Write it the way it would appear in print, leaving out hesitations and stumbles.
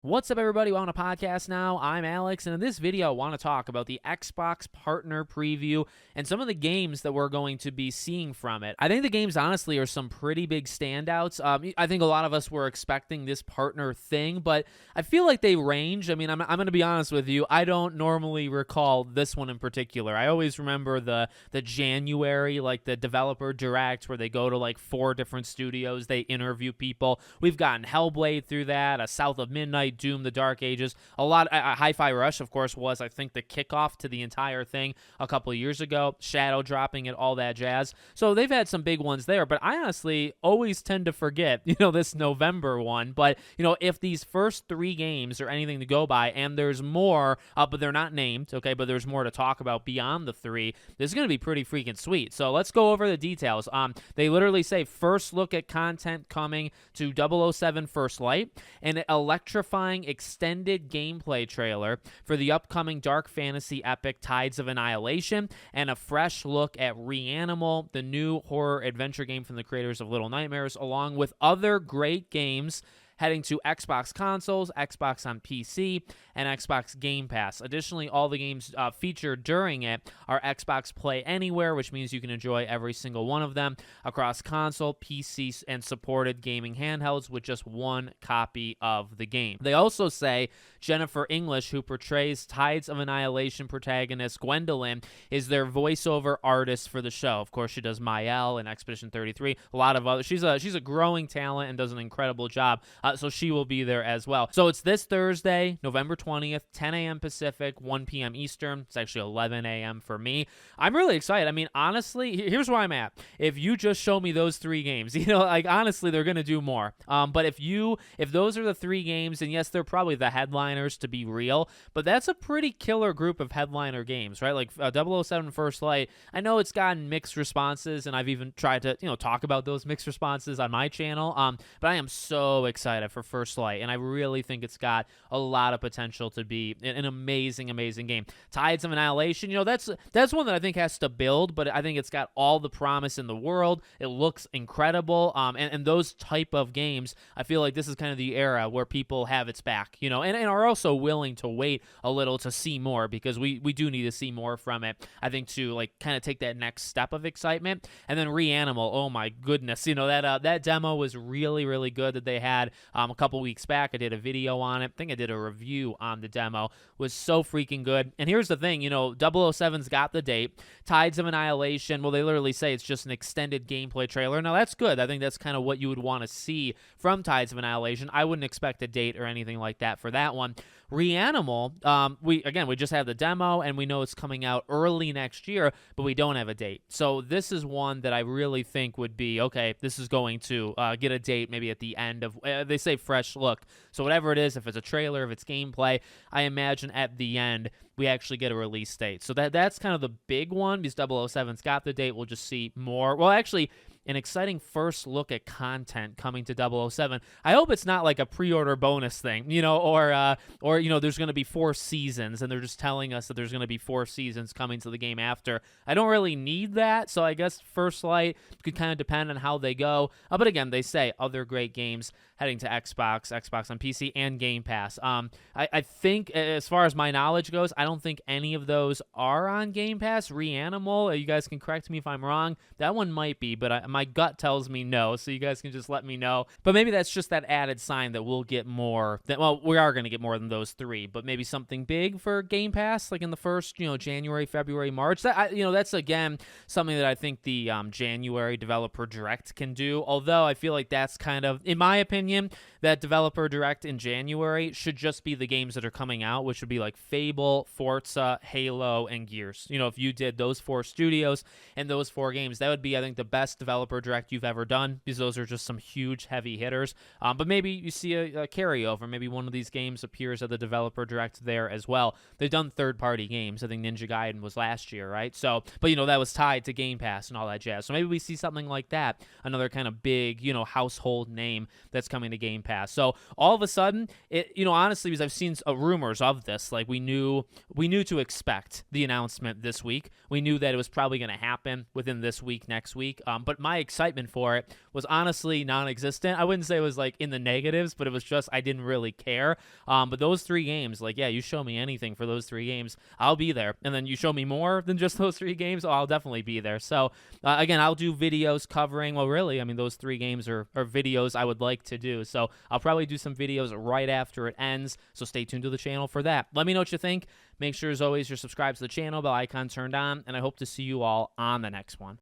What's up, everybody? Welcome to Podcast Now. I'm Alex, and in this video, I want to talk about the Xbox Partner Preview and some of the games that we're going to be seeing from it. I think the games, honestly, are some pretty big standouts. I think a lot of us were expecting this partner thing, but I feel like they range. I mean, I'm going to be honest with you. I don't normally recall this one in particular. I always remember the January, like the developer direct, where they go to like 4 different studios. They interview people. We've gotten Hellblade through that, a South of Midnight, Doom, The Dark Ages. A lot. Hi-Fi Rush, of course, was, I think, the kickoff to the entire thing a couple of years ago. Shadow dropping it, all that jazz. So they've had some big ones there, but I honestly always tend to forget, this November one. But, if these first 3 games are anything to go by, and there's more, but they're not named, okay, but there's more to talk about beyond the 3, this is going to be pretty freaking sweet. So let's go over the details. They literally say first look at content coming to 007 First Light, and electrifying extended gameplay trailer for the upcoming dark fantasy epic Tides of Annihilation, and a fresh look at Reanimal, the new horror adventure game from the creators of Little Nightmares, along with other great games heading to Xbox consoles, Xbox on PC, and Xbox Game Pass. Additionally, all the games featured during it are Xbox Play Anywhere, which means you can enjoy every single one of them across console, PC, and supported gaming handhelds with just 1 copy of the game. They also say Jennifer English, who portrays Tides of Annihilation protagonist Gwendolyn, is their voiceover artist for the show. Of course, she does Mael and Expedition 33, a lot of other. She's a growing talent and does an incredible job. So she will be there as well. So it's this Thursday, November 20th, 10 a.m. Pacific, 1 p.m. Eastern. It's actually 11 a.m. for me. I'm really excited. I mean, honestly, here's where I'm at. If you just show me those 3 games, honestly, they're going to do more. But if those are the 3 games, and yes, they're probably the headliners to be real, but that's a pretty killer group of headliner games, right? Like 007 First Light, I know it's gotten mixed responses, and I've even tried to, talk about those mixed responses on my channel. But I am so excited for First Light, and I really think it's got a lot of potential to be an amazing, amazing game. Tides of Annihilation, that's one that I think has to build, but I think it's got all the promise in the world. It looks incredible, and those type of games, I feel like this is kind of the era where people have its back, and are also willing to wait a little to see more, because we do need to see more from it, I think, to like kind of take that next step of excitement. And then Reanimal, oh my goodness, that demo was really, really good that they had a couple weeks back. I did a video on it. I think I did a review on the demo. It was so freaking good. And here's the thing, 007's got the date. Tides of Annihilation, well, they literally say it's just an extended gameplay trailer. Now, that's good. I think that's kind of what you would want to see from Tides of Annihilation. I wouldn't expect a date or anything like that for that one. Reanimal, we just have the demo, and we know it's coming out early next year, but we don't have a date. So this is one that I really think would be, okay, this is going to get a date maybe at the end of, they say fresh look. So whatever it is, if it's a trailer, if it's gameplay, I imagine at the end we actually get a release date. So that's kind of the big one, because 007's got the date. We'll just see more. Well, actually, an exciting first look at content coming to 007. I hope it's not like a pre-order bonus thing, or there's going to be 4 seasons, and they're just telling us that there's going to be 4 seasons coming to the game after. I don't really need that, so I guess First Light could kind of depend on how they go. But again, they say other great games heading to Xbox on PC, and Game Pass. I think, as far as my knowledge goes, I don't think any of those are on Game Pass. Reanimal, you guys can correct me if I'm wrong. That one might be, but my gut tells me no, so you guys can just let me know. But maybe that's just that added sign that we'll get more. We are going to get more than those 3, but maybe something big for Game Pass, like in the first, January, February, March. That's again something that I think the January Developer Direct can do. Although I feel like that's kind of, in my opinion, that Developer Direct in January should just be the games that are coming out, which would be like Fable, Forza, Halo, and Gears. If you did those 4 studios and those 4 games, that would be, I think, the best Developer Direct you've ever done, because those are just some huge heavy hitters. But maybe you see a carryover. Maybe one of these games appears at the Developer Direct there as well. They've done third-party games. I think Ninja Gaiden was last year, right? So, but that was tied to Game Pass and all that jazz. So maybe we see something like that, another kind of big, household name that's coming to Game Pass. So all of a sudden, honestly, because I've seen rumors of this, like we knew to expect the announcement this week. We knew that it was probably going to happen within this week, next week. But my excitement for it was honestly non-existent. I wouldn't say it was like in the negatives, but it was just I didn't really care. But those 3 games, like, yeah, you show me anything for those 3 games, I'll be there. And then you show me more than just those 3 games, I'll definitely be there. So again, I'll do videos covering, well, really, I mean, those 3 games are videos I would like to do. So I'll probably do some videos right after it ends. So stay tuned to the channel for that. Let me know what you think. Make sure, as always, you're subscribed to the channel, bell icon turned on, and I hope to see you all on the next one.